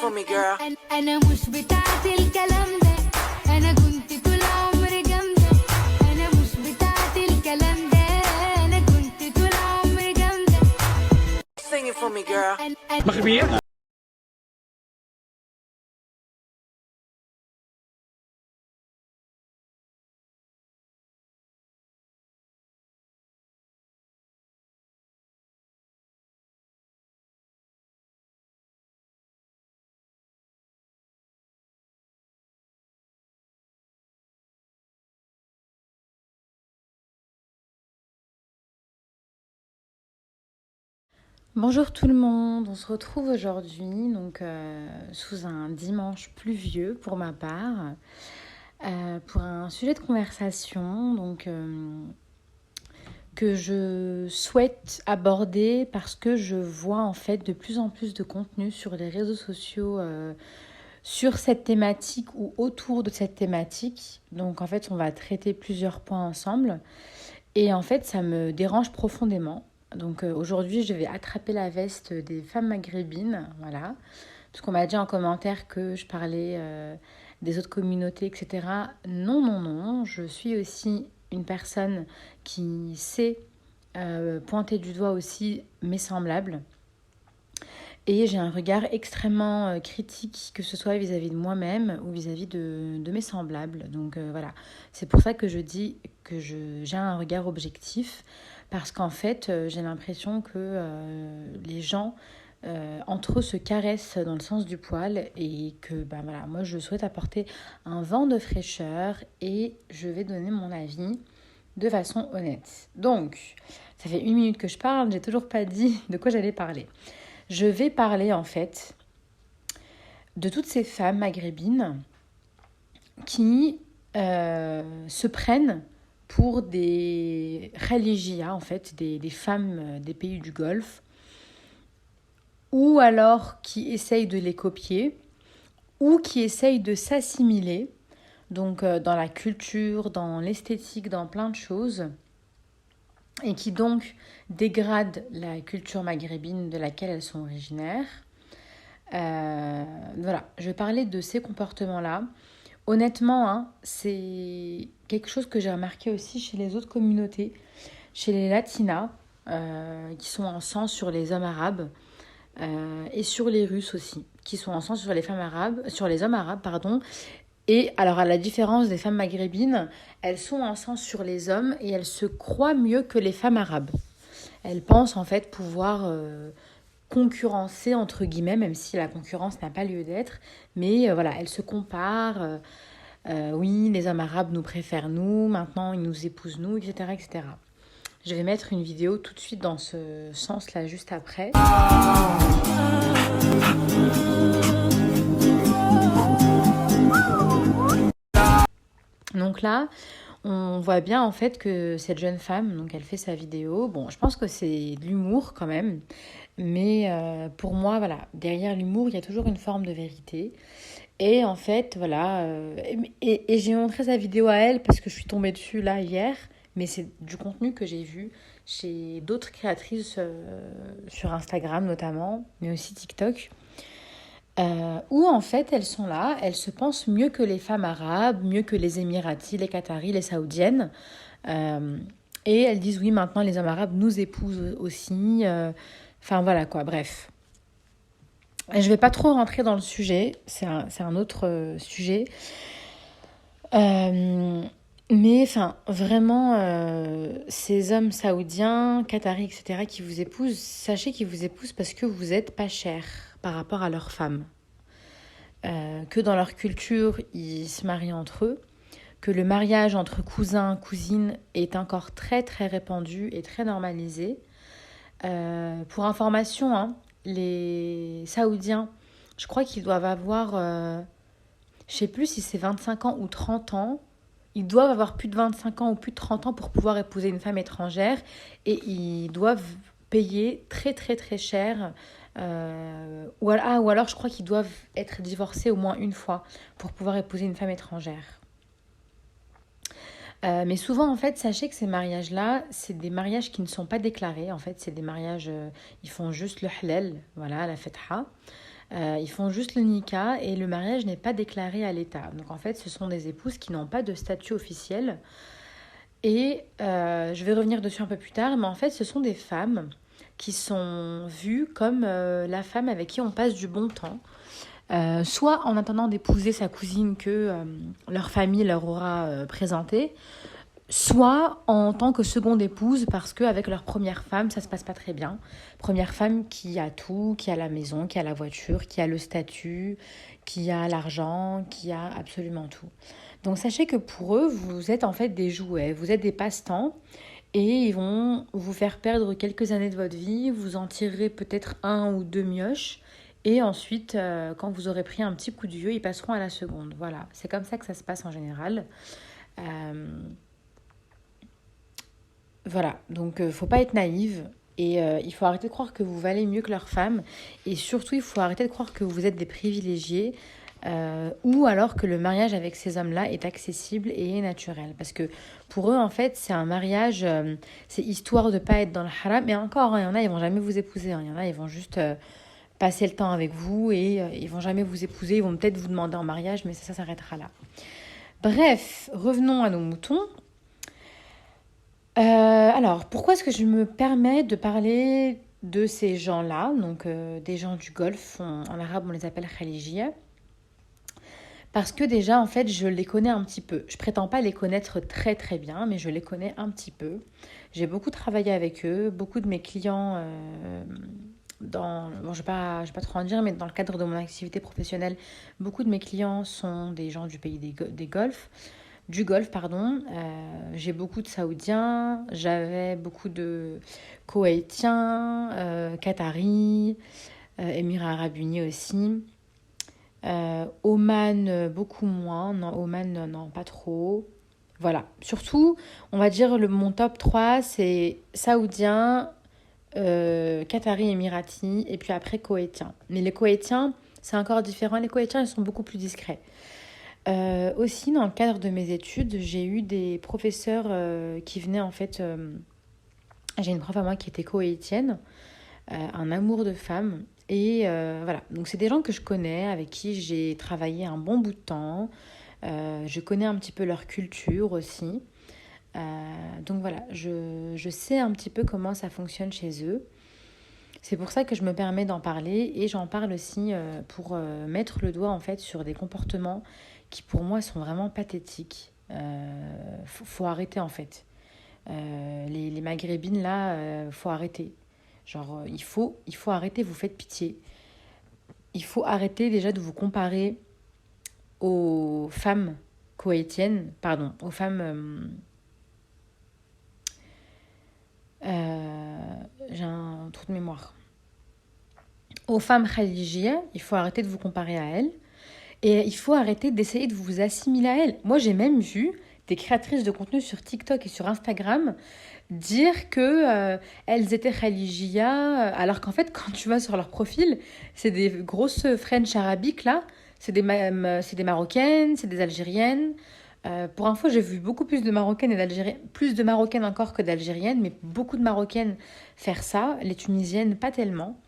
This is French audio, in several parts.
for me girl. أنا مش بتاعت الكلام ده. أنا كنت طول عمري جامدة. أنا مش بتاعت الكلام ده. أنا كنت طول عمري جامدة. Sing it for me girl. مغربية. Bonjour tout le monde, on se retrouve aujourd'hui sous un dimanche pluvieux pour ma part pour un sujet de conversation que je souhaite aborder parce que je vois en fait de plus en plus de contenu sur les réseaux sociaux sur cette thématique ou autour de cette thématique. Donc en fait on va traiter plusieurs points ensemble et en fait ça me dérange profondément. Donc aujourd'hui, je vais attraper la veste des femmes maghrébines, voilà. Parce qu'on m'a dit en commentaire que je parlais des autres communautés, etc. Non, non, non, je suis aussi une personne qui sait pointer du doigt aussi mes semblables. Et j'ai un regard extrêmement critique, que ce soit vis-à-vis de moi-même ou vis-à-vis de mes semblables. Donc voilà, c'est pour ça que je dis que j'ai un regard objectif. Parce qu'en fait, j'ai l'impression que les gens, entre eux, se caressent dans le sens du poil et que, voilà, moi, je souhaite apporter un vent de fraîcheur et je vais donner mon avis de façon honnête. Donc, ça fait 1 minute que je parle, j'ai toujours pas dit de quoi j'allais parler. Je vais parler, en fait, de toutes ces femmes maghrébines qui se prennent pour des religias, en fait, des femmes des pays du Golfe, ou alors qui essayent de les copier, ou qui essayent de s'assimiler, donc dans la culture, dans l'esthétique, dans plein de choses, et qui donc dégradent la culture maghrébine de laquelle elles sont originaires. Voilà, je vais parler de ces comportements-là. Honnêtement, hein, c'est quelque chose que j'ai remarqué aussi chez les autres communautés, chez les latinas, qui sont en sang sur les hommes arabes, et sur les Russes aussi, qui sont en sang sur les femmes arabes, sur les hommes arabes, pardon. Et alors, à la différence des femmes maghrébines, elles sont en sang sur les hommes et elles se croient mieux que les femmes arabes. Elles pensent en fait pouvoir concurrencer, entre guillemets, même si la concurrence n'a pas lieu d'être. Mais voilà, elles se comparent. Oui, les hommes arabes nous préfèrent nous, maintenant ils nous épousent nous, etc., etc. Je vais mettre une vidéo tout de suite dans ce sens-là, juste après. Donc là, on voit bien en fait que cette jeune femme, donc elle fait sa vidéo. Bon, je pense que c'est de l'humour quand même, mais pour moi, voilà, derrière l'humour, il y a toujours une forme de vérité. Et en fait, voilà, et j'ai montré sa vidéo à elle parce que je suis tombée dessus là hier, mais c'est du contenu que j'ai vu chez d'autres créatrices sur Instagram notamment, mais aussi TikTok. Où en fait elles sont là, elles se pensent mieux que les femmes arabes, mieux que les Émiratis, les Qataris, les Saoudiennes. Et elles disent oui, maintenant les hommes arabes nous épousent aussi. Enfin voilà quoi, bref. Et je vais pas trop rentrer dans le sujet, c'est un autre sujet. Mais enfin, vraiment, ces hommes saoudiens, qataris, etc., qui vous épousent, sachez qu'ils vous épousent parce que vous êtes pas cher par rapport à leurs femmes. Que dans leur culture, ils se marient entre eux, que le mariage entre cousins, cousines est encore très très répandu et très normalisé. Pour information, hein, les Saoudiens, je crois qu'ils doivent avoir, je sais plus si c'est 25 ans ou 30 ans, ils doivent avoir plus de 25 ans ou plus de 30 ans pour pouvoir épouser une femme étrangère et ils doivent payer très très très cher. Ou alors je crois qu'ils doivent être divorcés au moins une fois pour pouvoir épouser une femme étrangère. Mais souvent, en fait, sachez que ces mariages-là, c'est des mariages qui ne sont pas déclarés. En fait, c'est des mariages, ils font juste le halal, voilà, la fetha. Ils font juste le nikah et le mariage n'est pas déclaré à l'État. Donc en fait, ce sont des épouses qui n'ont pas de statut officiel. Et je vais revenir dessus un peu plus tard, mais en fait, ce sont des femmes qui sont vues comme la femme avec qui on passe du bon temps. Soit en attendant d'épouser sa cousine que leur famille leur aura présentée, soit en tant que seconde épouse parce qu'avec leur première femme, ça se passe pas très bien. Première femme qui a tout, qui a la maison, qui a la voiture, qui a le statut, qui a l'argent, qui a absolument tout. Donc sachez que pour eux, vous êtes en fait des jouets, vous êtes des passe-temps et ils vont vous faire perdre quelques années de votre vie, vous en tirerez peut-être un ou deux mioches et ensuite, quand vous aurez pris un petit coup de vieux, ils passeront à la seconde. Voilà, c'est comme ça que ça se passe en général. Euh, Voilà, donc faut pas être naïve et il faut arrêter de croire que vous valez mieux que leur femme et surtout il faut arrêter de croire que vous êtes des privilégiés ou alors que le mariage avec ces hommes-là est accessible et naturel parce que pour eux en fait c'est un mariage, c'est histoire de pas être dans le haram mais encore hein, il y en a ils vont jamais vous épouser, hein, il y en a ils vont juste passer le temps avec vous et ils vont jamais vous épouser, ils vont peut-être vous demander en mariage mais ça s'arrêtera là. Bref, revenons à nos moutons. Alors, pourquoi est-ce que je me permets de parler de ces gens-là, donc des gens du Golfe, en arabe on les appelle Khalijia, parce que déjà en fait je les connais un petit peu. Je prétends pas les connaître très très bien, mais je les connais un petit peu. J'ai beaucoup travaillé avec eux, beaucoup de mes clients bon je vais pas trop en dire, mais dans le cadre de mon activité professionnelle, beaucoup de mes clients sont des gens du pays des Golfes. Du Golfe, pardon. J'ai beaucoup de Saoudiens, j'avais beaucoup de Koweïtiens, Qataris, Émirats Arabes Unis aussi. Oman, beaucoup moins. Non, Oman, non, pas trop. Voilà. Surtout, on va dire mon top 3 c'est Saoudiens, Qataris, Émiratis, et puis après Koweïtiens. Mais les Koweïtiens, c'est encore différent. Les Koweïtiens, ils sont beaucoup plus discrets. Aussi, dans le cadre de mes études, j'ai eu des professeurs qui venaient en fait. J'ai une prof à moi qui était koweïtienne, un amour de femme. Et voilà, donc c'est des gens que je connais, avec qui j'ai travaillé un bon bout de temps. Je connais un petit peu leur culture aussi. Donc voilà, je sais un petit peu comment ça fonctionne chez eux. C'est pour ça que je me permets d'en parler et j'en parle aussi pour mettre le doigt en fait sur des comportements qui pour moi sont vraiment pathétiques. Faut arrêter en fait. Les maghrébines là, faut arrêter. Genre il faut arrêter, vous faites pitié. Il faut arrêter déjà de vous comparer aux femmes koweïtiennes, pardon, aux femmes... j'ai un trou de mémoire. Aux femmes khalijiyya, il faut arrêter de vous comparer à elles. Et il faut arrêter d'essayer de vous assimiler à elles. Moi, j'ai même vu des créatrices de contenu sur TikTok et sur Instagram dire que elles étaient khalijiyya, alors qu'en fait, quand tu vas sur leur profil, c'est des grosses French arabiques, là. C'est des Marocaines, c'est des Algériennes. Pour info, j'ai vu beaucoup plus de Marocaines et d'Algériennes, plus de Marocaines encore que d'Algériennes, mais beaucoup de Marocaines faire ça, les Tunisiennes pas tellement,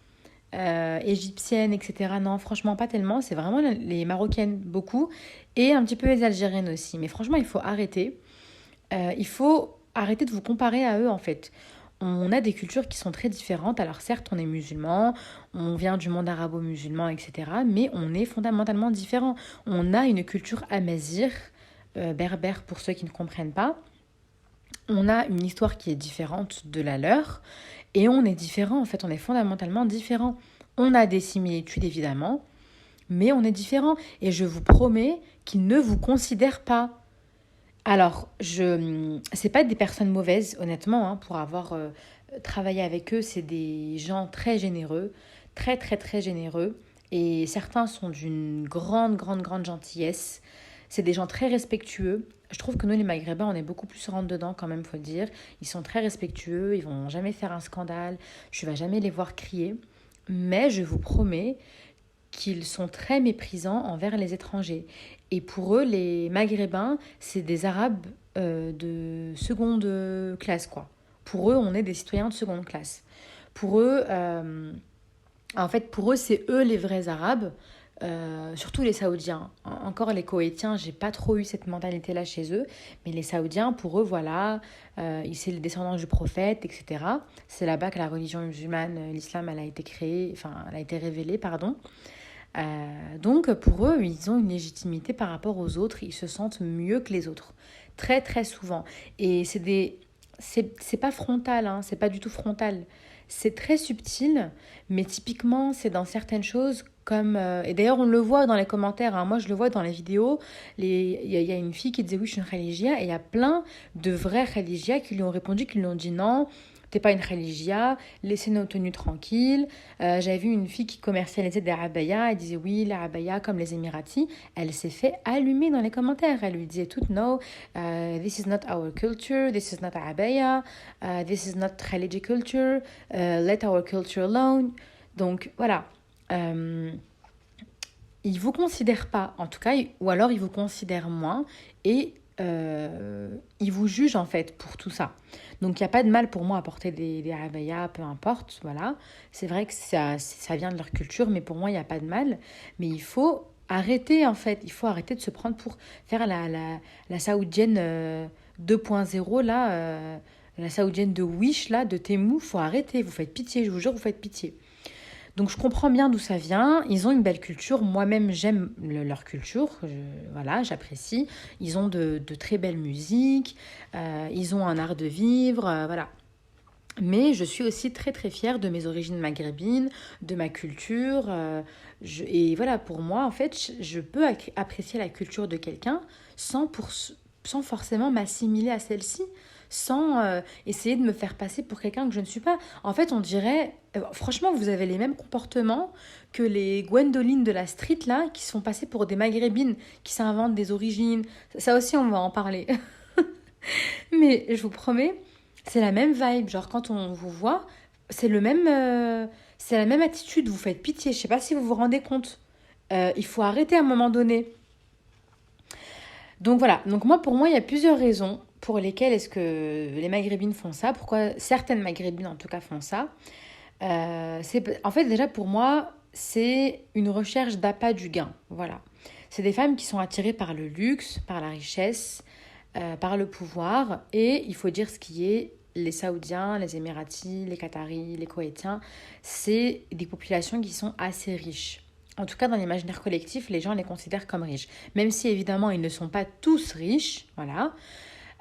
égyptiennes, etc. Non, franchement pas tellement, c'est vraiment les Marocaines beaucoup, et un petit peu les Algériennes aussi. Mais franchement, il faut arrêter de vous comparer à eux en fait. On a des cultures qui sont très différentes, alors certes on est musulmans, on vient du monde arabo-musulman, etc. Mais on est fondamentalement différents. On a une culture amazigh, berbère pour ceux qui ne comprennent pas. On a une histoire qui est différente de la leur et on est différents en fait, on est fondamentalement différents. On a des similitudes évidemment, mais on est différents et je vous promets qu'ils ne vous considèrent pas. Alors, c'est pas des personnes mauvaises honnêtement hein, pour avoir travaillé avec eux, c'est des gens très généreux, très très très généreux et certains sont d'une grande gentillesse. C'est des gens très respectueux. Je trouve que nous, les Maghrébins, on est beaucoup plus rentre-dedans quand même, faut le dire. Ils sont très respectueux, ils vont jamais faire un scandale, je ne vais jamais les voir crier. Mais je vous promets qu'ils sont très méprisants envers les étrangers. Et pour eux, les Maghrébins, c'est des Arabes de seconde classe, quoi. Pour eux, on est des citoyens de seconde classe. Pour eux, En fait, pour eux, c'est eux les vrais Arabes, surtout les Saoudiens. Encore les Koweïtiens, j'ai pas trop eu cette mentalité-là chez eux, mais les Saoudiens, pour eux, voilà, c'est les descendants du prophète, etc. C'est là-bas que la religion musulmane, l'islam, elle a été créée, enfin, elle a été révélée, pardon. Donc, pour eux, ils ont une légitimité par rapport aux autres, ils se sentent mieux que les autres, très, très souvent. Et c'est pas frontal, hein, c'est pas du tout frontal. C'est très subtil, mais typiquement, c'est dans certaines choses comme... et d'ailleurs, on le voit dans les commentaires, hein, moi je le vois dans les vidéos, il y a une fille qui disait oui, je suis une religia, et il y a plein de vrais religias qui lui ont répondu, qui lui ont dit non, t'es pas une religia, laissez nos tenues tranquilles. J'avais vu une fille qui commercialisait des abayas, elle disait oui, les abayas comme les Émiratis, elle s'est fait allumer dans les commentaires, elle lui disait tout no, this is not our culture, this is not abaya, this is not religious culture, let our culture alone. Donc voilà, ils vous considèrent pas, en tout cas, ou alors ils vous considèrent moins, et ils vous jugent en fait pour tout ça. Donc il n'y a pas de mal pour moi à porter des abayas, peu importe, voilà. C'est vrai que ça vient de leur culture, mais pour moi il n'y a pas de mal. Mais il faut arrêter en fait, il faut arrêter de se prendre pour faire la saoudienne 2.0 là, la saoudienne de Wish là, de Temu, il faut arrêter, vous faites pitié, je vous jure, vous faites pitié. Donc je comprends bien d'où ça vient, ils ont une belle culture, moi-même j'aime leur culture, voilà, j'apprécie, ils ont de très belles musiques, ils ont un art de vivre, voilà. Mais je suis aussi très très fière de mes origines maghrébines, de ma culture, et voilà, pour moi en fait, je peux apprécier la culture de quelqu'un sans forcément m'assimiler à celle-ci, sans essayer de me faire passer pour quelqu'un que je ne suis pas. En fait, on dirait, franchement, vous avez les mêmes comportements que les Gwendolyn de la street, là, qui sont passées pour des maghrébines, qui s'inventent des origines. Ça aussi, on va en parler. Mais je vous promets, c'est la même vibe. Genre, quand on vous voit, c'est c'est la même attitude. Vous faites pitié. Je sais pas si vous vous rendez compte. Il faut arrêter à un moment donné. Donc voilà, donc pour moi, il y a plusieurs raisons pour lesquelles est-ce que les maghrébines font ça, pourquoi certaines maghrébines en tout cas font ça. En fait, déjà pour moi, c'est une recherche d'appât du gain, voilà. C'est des femmes qui sont attirées par le luxe, par la richesse, par le pouvoir, et il faut dire ce qui est, les Saoudiens, les Émiratis, les Qataris, les Koweïtiens, c'est des populations qui sont assez riches. En tout cas, dans l'imaginaire collectif, les gens les considèrent comme riches. Même si, évidemment, ils ne sont pas tous riches, voilà.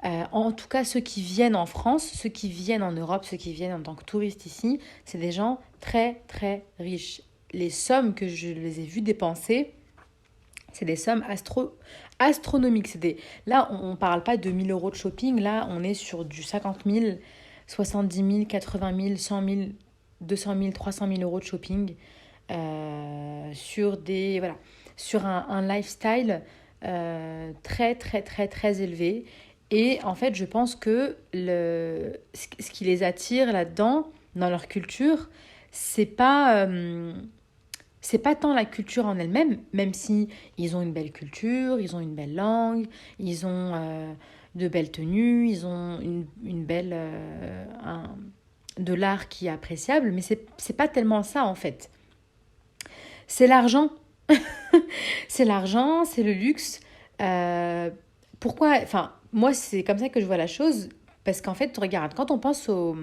En tout cas, ceux qui viennent en France, ceux qui viennent en Europe, ceux qui viennent en tant que touristes ici, c'est des gens très, très riches. Les sommes que je les ai vus dépenser, c'est des sommes astronomiques. Là, on ne parle pas de 1000 euros de shopping. Là, on est sur du 50 000, 70 000, 80 000, 100 000, 200 000, 300 000 euros de shopping. Sur un lifestyle très très très très élevé, et en fait je pense que ce qui les attire là-dedans, dans leur culture, c'est pas tant la culture en elle-même, même si ils ont une belle culture, ils ont une belle langue, ils ont de belles tenues, ils ont une belle de l'art qui est appréciable, mais c'est pas tellement ça en fait. C'est l'argent. C'est l'argent, c'est le luxe. Pourquoi? Enfin, moi, c'est comme ça que je vois la chose. Parce qu'en fait, regarde, quand on pense au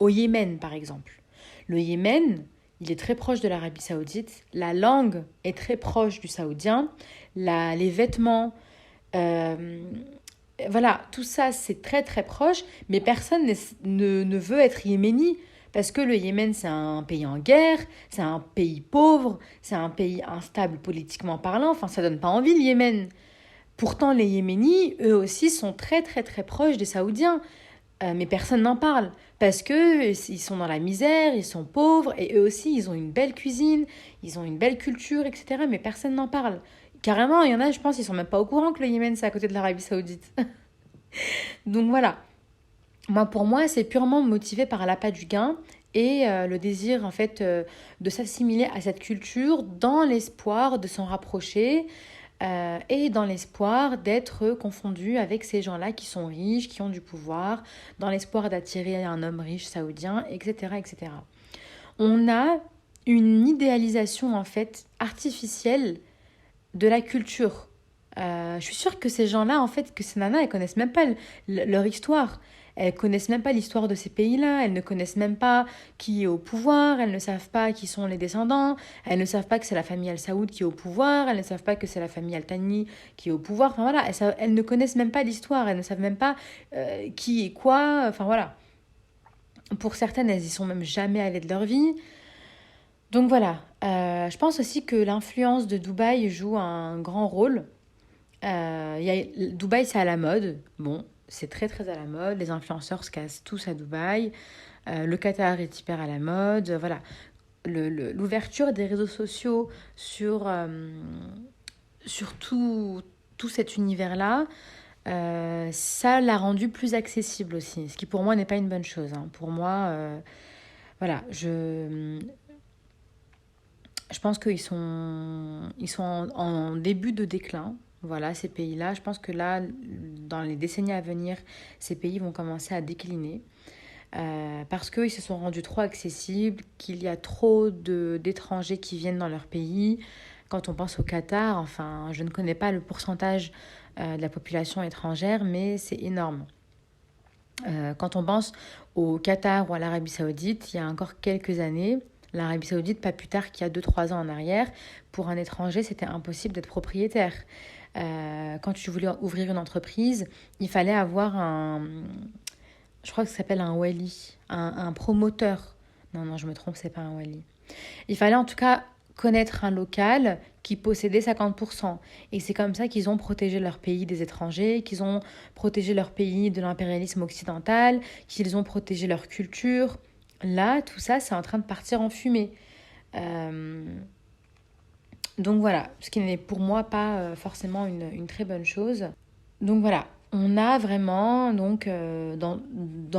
Yémen, par exemple. Le Yémen, il est très proche de l'Arabie Saoudite. La langue est très proche du saoudien. Les vêtements, voilà, tout ça, c'est très, très proche. Mais personne ne veut être yéméni. Parce que le Yémen, c'est un pays en guerre, c'est un pays pauvre, c'est un pays instable politiquement parlant. Enfin, ça donne pas envie, le Yémen. Pourtant, les Yéménis, eux aussi, sont très, très, très proches des Saoudiens. Mais personne n'en parle. Parce qu'ils sont dans la misère, ils sont pauvres, et eux aussi, ils ont une belle cuisine, ils ont une belle culture, etc. Mais personne n'en parle. Carrément, il y en a, je pense, ils sont même pas au courant que le Yémen, c'est à côté de l'Arabie Saoudite. Donc voilà. Pour moi, c'est purement motivé par l'appât du gain et le désir en fait de s'assimiler à cette culture dans l'espoir de s'en rapprocher et dans l'espoir d'être confondu avec ces gens-là qui sont riches, qui ont du pouvoir, dans l'espoir d'attirer un homme riche saoudien, etc., etc. On a une idéalisation en fait artificielle de la culture. Je suis sûre que ces gens-là, en fait, que ces nanas, elles connaissent même pas leur histoire. Elles connaissent même pas l'histoire de ces pays-là. Elles ne connaissent même pas qui est au pouvoir. Elles ne savent pas qui sont les descendants. Elles ne savent pas que c'est la famille Al Saoud qui est au pouvoir. Elles ne savent pas que c'est la famille Al Thani qui est au pouvoir. Enfin voilà, elles ne connaissent même pas l'histoire. Elles ne savent même pas qui est quoi. Enfin voilà. Pour certaines, elles y sont même jamais allées de leur vie. Donc voilà. Je pense aussi que l'influence de Dubaï joue un grand rôle. Dubaï, c'est à la mode. Bon, c'est très très à la mode. Les influenceurs se cassent tous à Dubaï. Le Qatar est hyper à la mode. Voilà. L'ouverture des réseaux sociaux sur tout cet univers-là, ça l'a rendu plus accessible aussi. Ce qui pour moi n'est pas une bonne chose. Hein. Pour moi, voilà, je pense qu'ils sont en début de déclin. Voilà, ces pays-là. Je pense que là, dans les décennies à venir, ces pays vont commencer à décliner. Parce qu'ils se sont rendus trop accessibles, qu'il y a trop d'étrangers qui viennent dans leur pays. Quand on pense au Qatar, enfin, je ne connais pas le pourcentage de la population étrangère, mais c'est énorme. Quand on pense au Qatar ou à l'Arabie Saoudite, il y a encore quelques années, l'Arabie Saoudite, pas plus tard qu'il y a 2-3 ans en arrière, pour un étranger, c'était impossible d'être propriétaire. Quand tu voulais ouvrir une entreprise, il fallait avoir je crois que ça s'appelle un wali, un promoteur. Non, je me trompe, c'est pas un wali. Il fallait en tout cas connaître un local qui possédait 50%. Et c'est comme ça qu'ils ont protégé leur pays des étrangers, qu'ils ont protégé leur pays de l'impérialisme occidental, qu'ils ont protégé leur culture. Là, tout ça, c'est en train de partir en fumée. Donc voilà, ce qui n'est pour moi pas forcément une très bonne chose. Donc voilà, on a vraiment donc dans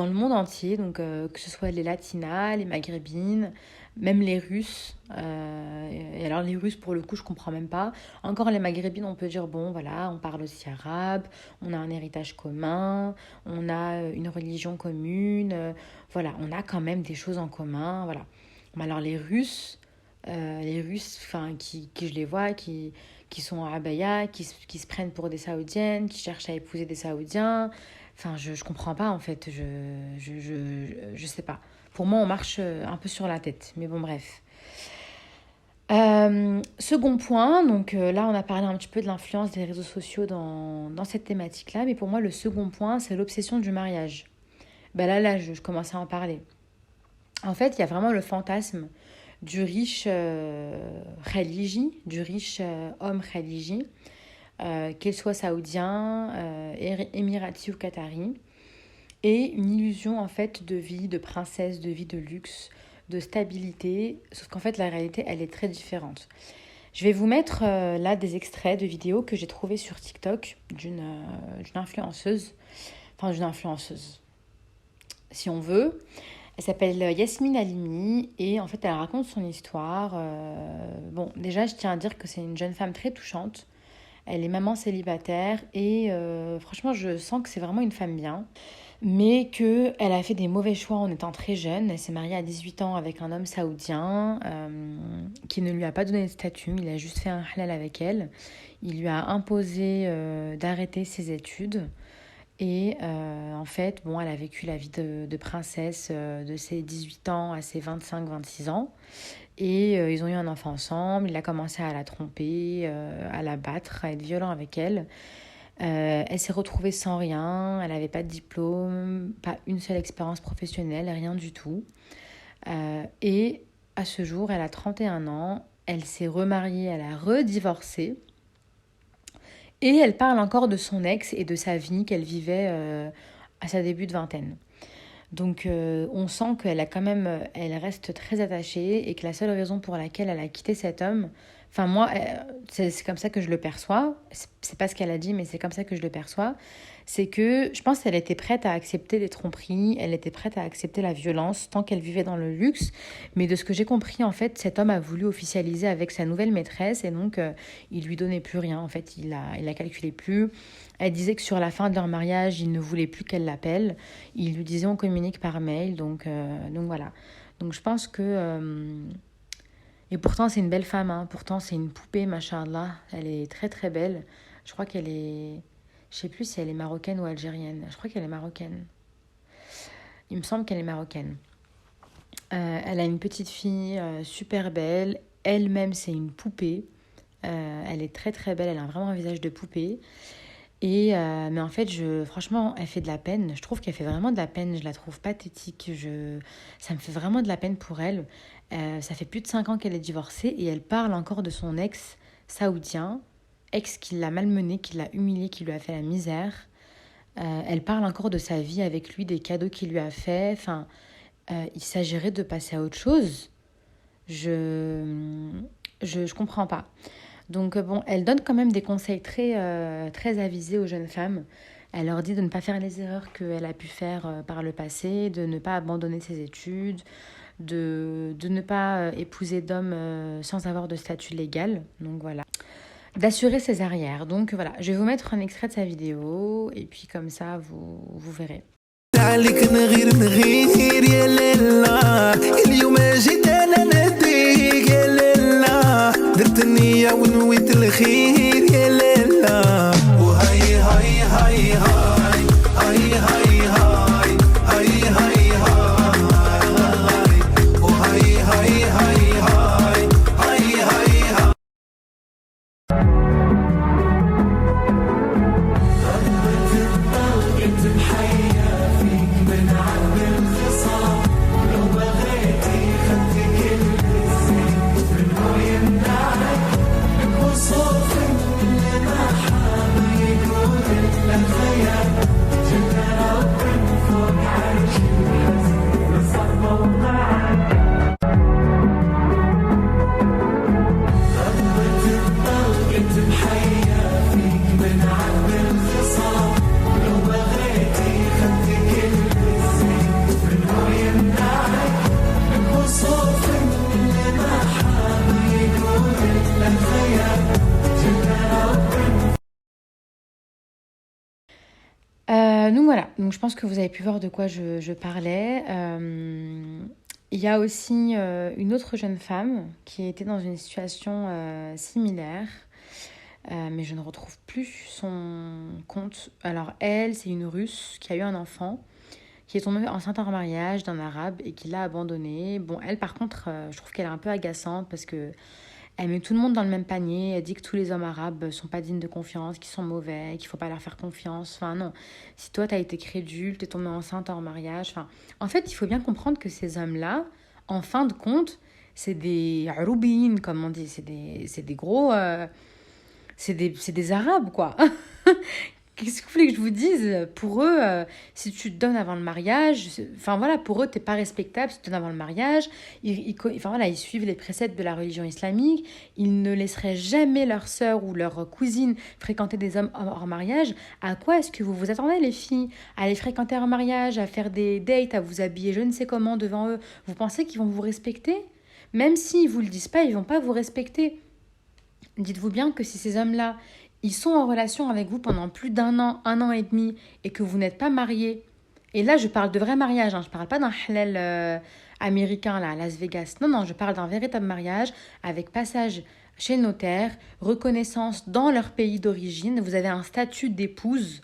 le monde entier, donc que ce soit les latinas, les maghrébines, même les Russes. Et alors les Russes pour le coup je comprends même pas. Encore les maghrébines on peut dire bon voilà on parle aussi arabe, on a un héritage commun, on a une religion commune, voilà on a quand même des choses en commun voilà. Mais alors les Russes enfin qui je les vois qui sont à abaya, qui se prennent pour des saoudiennes, qui cherchent à épouser des saoudiens. Enfin, je comprends pas en fait, je sais pas. Pour moi, on marche un peu sur la tête, mais bon, bref. Second point, donc là, on a parlé un petit peu de l'influence des réseaux sociaux dans cette thématique-là, mais pour moi, le second point, c'est l'obsession du mariage. Ben là, je commençais à en parler. En fait, il y a vraiment le fantasme du riche khaliji, du riche homme khaliji, qu'il soit saoudien, émirati ou qatari, et une illusion en fait de vie, de princesse, de vie de luxe, de stabilité, sauf qu'en fait la réalité elle est très différente. Je vais vous mettre là des extraits de vidéos que j'ai trouvés sur TikTok d'une influenceuse, si on veut. Elle s'appelle Yasmine Halimi et en fait elle raconte son histoire. Bon, déjà je tiens à dire que c'est une jeune femme très touchante. Elle est maman célibataire et franchement je sens que c'est vraiment une femme bien. Mais qu'elle a fait des mauvais choix en étant très jeune. Elle s'est mariée à 18 ans avec un homme saoudien qui ne lui a pas donné de statut. Il a juste fait un halal avec elle. Il lui a imposé d'arrêter ses études. Et en fait, bon, elle a vécu la vie de princesse de ses 18 ans à ses 25-26 ans. Et ils ont eu un enfant ensemble. Il a commencé à la tromper, à la battre, à être violent avec elle. Elle s'est retrouvée sans rien. Elle n'avait pas de diplôme, pas une seule expérience professionnelle, rien du tout. Et à ce jour, elle a 31 ans. Elle s'est remariée, elle a redivorcé. Et elle parle encore de son ex et de sa vie qu'elle vivait à sa début de vingtaine. Donc on sent qu'elle a quand même, elle reste très attachée et que la seule raison pour laquelle elle a quitté cet homme, enfin moi, c'est comme ça que je le perçois, c'est pas ce qu'elle a dit mais c'est comme ça que je le perçois, c'est que je pense qu'elle était prête à accepter les tromperies, elle était prête à accepter la violence tant qu'elle vivait dans le luxe, mais de ce que j'ai compris en fait, cet homme a voulu officialiser avec sa nouvelle maîtresse et donc il lui donnait plus rien en fait, il a calculé plus. Elle disait que sur la fin de leur mariage, il ne voulait plus qu'elle l'appelle. Il lui disait on communique par mail, donc voilà. Donc je pense que Et pourtant, c'est une belle femme, hein. Pourtant, c'est une poupée, machallah. Elle est très très belle. Je crois qu'elle est... Je sais plus si elle est marocaine ou algérienne. Je crois qu'elle est marocaine. Il me semble qu'elle est marocaine. Elle a une petite fille super belle. Elle-même, c'est une poupée. Elle est très très belle. Elle a vraiment un visage de poupée. Mais en fait, franchement, elle fait de la peine. Je trouve qu'elle fait vraiment de la peine. Je la trouve pathétique. Ça me fait vraiment de la peine pour elle. Ça fait plus de 5 ans qu'elle est divorcée et elle parle encore de son ex saoudien, ex qui l'a malmenée, qui l'a humiliée, qui lui a fait la misère. Elle parle encore de sa vie avec lui, des cadeaux qu'il lui a fait. Enfin, il s'agirait de passer à autre chose. Je comprends pas. Donc bon, elle donne quand même des conseils très avisés aux jeunes femmes. Elle leur dit de ne pas faire les erreurs qu'elle a pu faire par le passé, de ne pas abandonner ses études, de ne pas épouser d'hommes sans avoir de statut légal. Donc voilà. D'assurer ses arrières. Donc voilà, je vais vous mettre un extrait de sa vidéo et puis comme ça, vous verrez. عليك نغير نغير يا ليلا اليوم جيت انا نديك يا ليلا درت النية ونويت الخير يا ليلا وهاي هاي هاي هاي هاي هاي هاي هاي هاي هاي وهاي هاي هاي هاي هاي هاي هاي Donc voilà, donc je pense que vous avez pu voir de quoi je parlais. Il y a aussi une autre jeune femme qui était dans une situation similaire, mais je ne retrouve plus son compte. Alors elle, c'est une Russe qui a eu un enfant, qui est tombée enceinte en mariage d'un Arabe et qui l'a abandonné. Bon, elle par contre, je trouve qu'elle est un peu agaçante parce que elle met tout le monde dans le même panier. Elle dit que tous les hommes arabes sont pas dignes de confiance, qu'ils sont mauvais, qu'il faut pas leur faire confiance. Enfin non, si toi t'as été crédule, t'es tombée enceinte en mariage. Enfin, en fait, il faut bien comprendre que ces hommes-là, en fin de compte, c'est des aroubines, comme on dit. C'est des gros... c'est des arabes, quoi. Qu'est-ce que vous voulez que je vous dise? Pour eux, si tu te donnes avant le mariage, enfin voilà, pour eux, t'es pas respectable si tu te donnes avant le mariage. Enfin voilà, ils suivent les préceptes de la religion islamique. Ils ne laisseraient jamais leur sœur ou leur cousine fréquenter des hommes hors mariage. À quoi est-ce que vous vous attendez, les filles? À les fréquenter en mariage, à faire des dates, à vous habiller je ne sais comment devant eux. Vous pensez qu'ils vont vous respecter? Même s'ils vous le disent pas, ils vont pas vous respecter. Dites-vous bien que si ces hommes-là, ils sont en relation avec vous pendant plus d'1 an, 1 an et demi, et que vous n'êtes pas mariés, et là je parle de vrai mariage, hein, je parle pas d'un halal américain là, à Las Vegas, non, je parle d'un véritable mariage avec passage chez le notaire, reconnaissance dans leur pays d'origine, vous avez un statut d'épouse,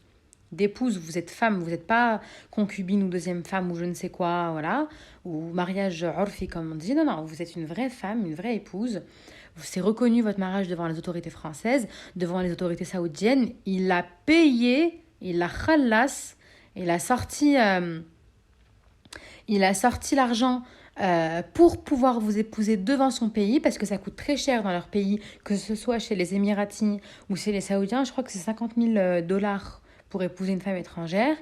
vous êtes femme, vous n'êtes pas concubine ou deuxième femme ou je ne sais quoi, voilà, ou mariage orfi comme on dit, non, vous êtes une vraie femme, une vraie épouse. C'est reconnu votre mariage devant les autorités françaises, devant les autorités saoudiennes. Il l'a payé, il l'a khalas, il a sorti l'argent pour pouvoir vous épouser devant son pays, parce que ça coûte très cher dans leur pays, que ce soit chez les Émiratis ou chez les Saoudiens. Je crois que c'est 50 000 dollars pour épouser une femme étrangère.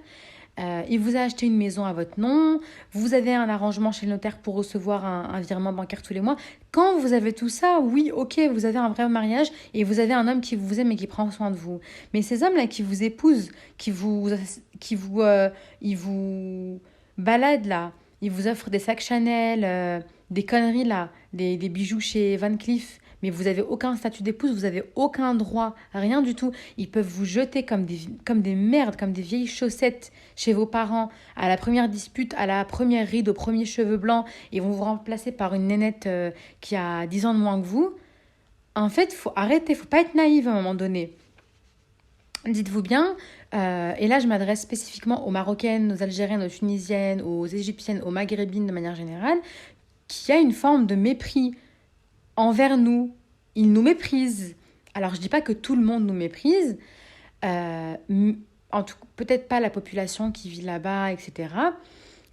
Il vous a acheté une maison à votre nom, vous avez un arrangement chez le notaire pour recevoir un virement bancaire tous les mois. Quand vous avez tout ça, oui, ok, vous avez un vrai mariage et vous avez un homme qui vous aime et qui prend soin de vous. Mais ces hommes-là qui vous épousent, ils vous baladent là, ils vous offrent des sacs Chanel, des conneries là, des bijoux chez Van Cleef, mais vous n'avez aucun statut d'épouse, vous n'avez aucun droit, rien du tout. Ils peuvent vous jeter comme des merdes, comme des vieilles chaussettes chez vos parents, à la première dispute, à la première ride, aux premiers cheveux blancs, ils vont vous remplacer par une nénette qui a 10 ans de moins que vous. En fait, il faut arrêter, il ne faut pas être naïf à un moment donné. Dites-vous bien, et là je m'adresse spécifiquement aux Marocaines, aux Algériennes, aux Tunisiennes, aux Égyptiennes, aux Maghrébines de manière générale, qu'il y a une forme de mépris envers nous. Ils nous méprisent. Alors je ne dis pas que tout le monde nous méprise, en tout cas peut-être pas la population qui vit là-bas, etc.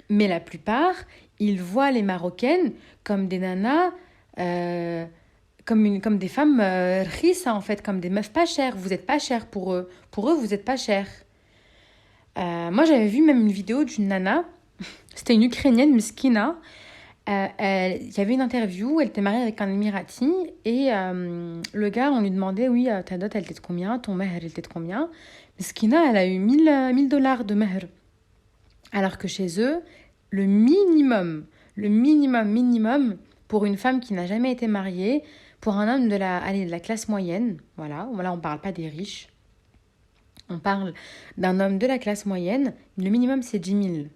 Mais la plupart, ils voient les Marocaines comme des nanas... comme des femmes rissa, en fait, comme des meufs pas chères. Vous n'êtes pas chères pour eux. Pour eux, vous n'êtes pas chères. Moi, j'avais vu même une vidéo d'une nana. C'était une Ukrainienne, Miskina. Il y avait une interview. Elle était mariée avec un Émirati. Et le gars, on lui demandait, oui, ta dot, elle était de combien? Ton mehr, elle était de combien? Miskina, elle a eu 1000 dollars de mehr. Alors que chez eux, le minimum, pour une femme qui n'a jamais été mariée, pour un homme de la classe moyenne, voilà, là on ne parle pas des riches, on parle d'un homme de la classe moyenne, le minimum c'est 10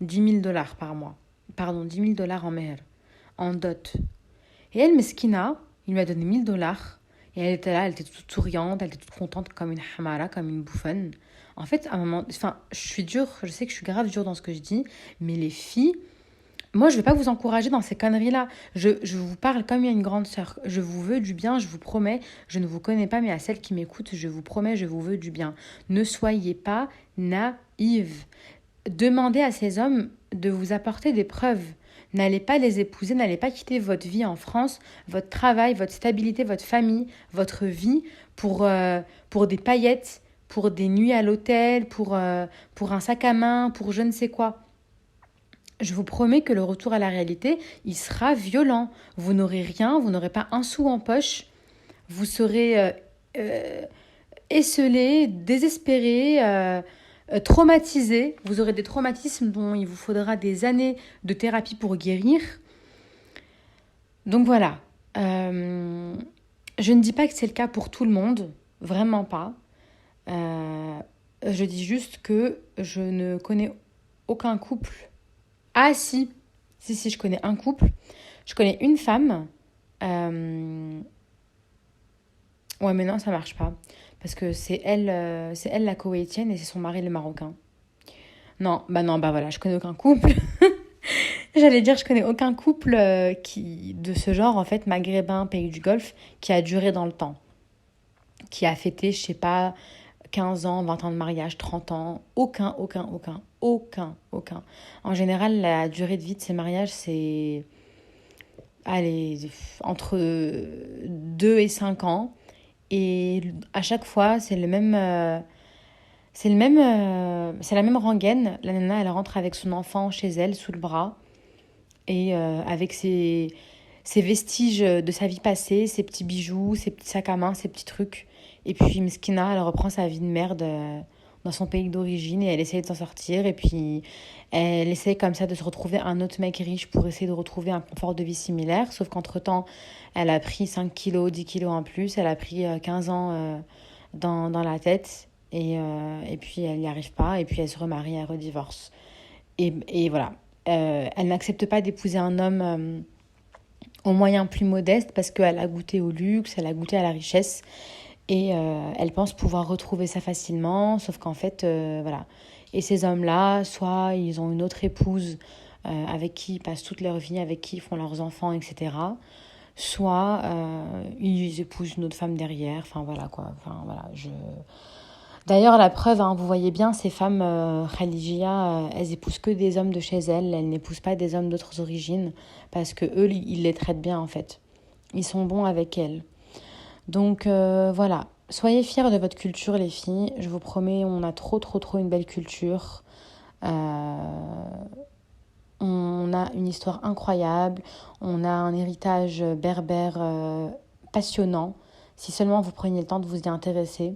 000 dollars par mois. Pardon, 10 000 dollars en mehr, en dot. Et elle, Meskina, il lui a donné 1000 dollars, et elle était là, elle était toute souriante, elle était toute contente comme une hamara, comme une bouffonne. En fait, à un moment, je suis dure, je sais que je suis grave dure dans ce que je dis, mais les filles, moi, je ne vais pas vous encourager dans ces conneries-là. Je vous parle comme une grande sœur. Je vous veux du bien, je vous promets. Je ne vous connais pas, mais à celles qui m'écoutent, je vous promets, je vous veux du bien. Ne soyez pas naïves. Demandez à ces hommes de vous apporter des preuves. N'allez pas les épouser, n'allez pas quitter votre vie en France, votre travail, votre stabilité, votre famille, votre vie pour des paillettes, pour des nuits à l'hôtel, pour un sac à main, pour je ne sais quoi. Je vous promets que le retour à la réalité, il sera violent. Vous n'aurez rien, vous n'aurez pas un sou en poche. Vous serez esseulé, désespéré, traumatisé. Vous aurez des traumatismes dont il vous faudra des années de thérapie pour guérir. Donc voilà. Je ne dis pas que c'est le cas pour tout le monde. Vraiment pas. Je dis juste que je ne connais aucun couple. Ah si, je connais un couple. Je connais une femme. Ouais, mais non, ça marche pas. Parce que c'est elle la Koweïtienne et c'est son mari le Marocain. Non, bah voilà, je connais aucun couple. J'allais dire, je connais aucun couple de ce genre, en fait, maghrébin, pays du Golfe, qui a duré dans le temps. Qui a fêté, je sais pas, 15 ans, 20 ans de mariage, 30 ans. Aucun. En général, la durée de vie de ces mariages, c'est entre 2 et 5 ans. Et à chaque fois, c'est la même rengaine. La nana, elle rentre avec son enfant chez elle, sous le bras. Et avec ses vestiges de sa vie passée, ses petits bijoux, ses petits sacs à main, ses petits trucs. Et puis Meskina, elle reprend sa vie de merde dans son pays d'origine et elle essaye de s'en sortir. Et puis elle essaye comme ça de se retrouver un autre mec riche pour essayer de retrouver un confort de vie similaire. Sauf qu'entre-temps, elle a pris 5 kilos, 10 kilos en plus. Elle a pris 15 ans dans la tête. Et puis elle n'y arrive pas. Et puis elle se remarie, elle redivorce. Et voilà. Elle n'accepte pas d'épouser un homme aux moyens plus modestes parce qu'elle a goûté au luxe, elle a goûté à la richesse. Et elle pense pouvoir retrouver ça facilement, sauf qu'en fait, voilà. Et ces hommes-là, soit ils ont une autre épouse avec qui ils passent toute leur vie, avec qui ils font leurs enfants, etc. Soit ils épousent une autre femme derrière, enfin voilà quoi. Enfin, voilà, D'ailleurs, la preuve, vous voyez bien, ces femmes Khalijia, elles épousent que des hommes de chez elles n'épousent pas des hommes d'autres origines, parce que eux, ils les traitent bien en fait. Ils sont bons avec elles. Donc voilà, soyez fiers de votre culture les filles, je vous promets, on a trop une belle culture. On a une histoire incroyable, on a un héritage berbère passionnant, si seulement vous preniez le temps de vous y intéresser.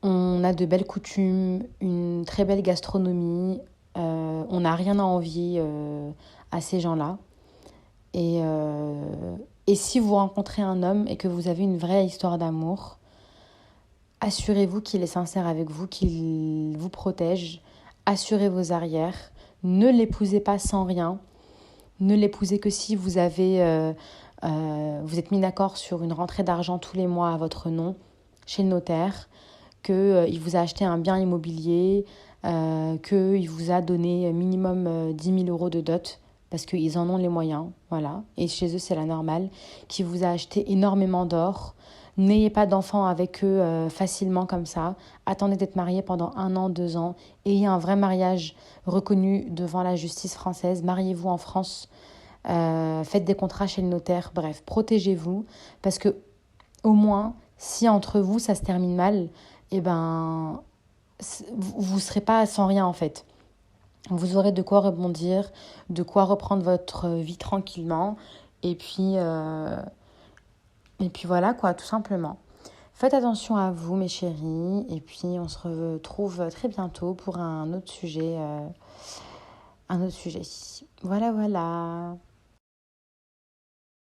On a de belles coutumes, une très belle gastronomie, on n'a rien à envier à ces gens-là. Et Et si vous rencontrez un homme et que vous avez une vraie histoire d'amour, assurez-vous qu'il est sincère avec vous, qu'il vous protège. Assurez vos arrières. Ne l'épousez pas sans rien. Ne l'épousez que si vous êtes mis d'accord sur une rentrée d'argent tous les mois à votre nom chez le notaire, qu'il vous a acheté un bien immobilier, qu'il vous a donné minimum 10 000 euros de dot, parce qu'ils en ont les moyens, voilà. Et chez eux, c'est la normale, qui vous a acheté énormément d'or. N'ayez pas d'enfants avec eux facilement comme ça. Attendez d'être marié pendant 1 an, 2 ans. Ayez un vrai mariage reconnu devant la justice française. Mariez-vous en France. Faites des contrats chez le notaire. Bref, protégez-vous. Parce que au moins, si entre vous, ça se termine mal, eh ben, vous ne serez pas sans rien en fait. Vous aurez de quoi rebondir, de quoi reprendre votre vie tranquillement. Et puis voilà quoi, tout simplement. Faites attention à vous mes chéris. Et puis on se retrouve très bientôt pour un autre sujet. Voilà, voilà.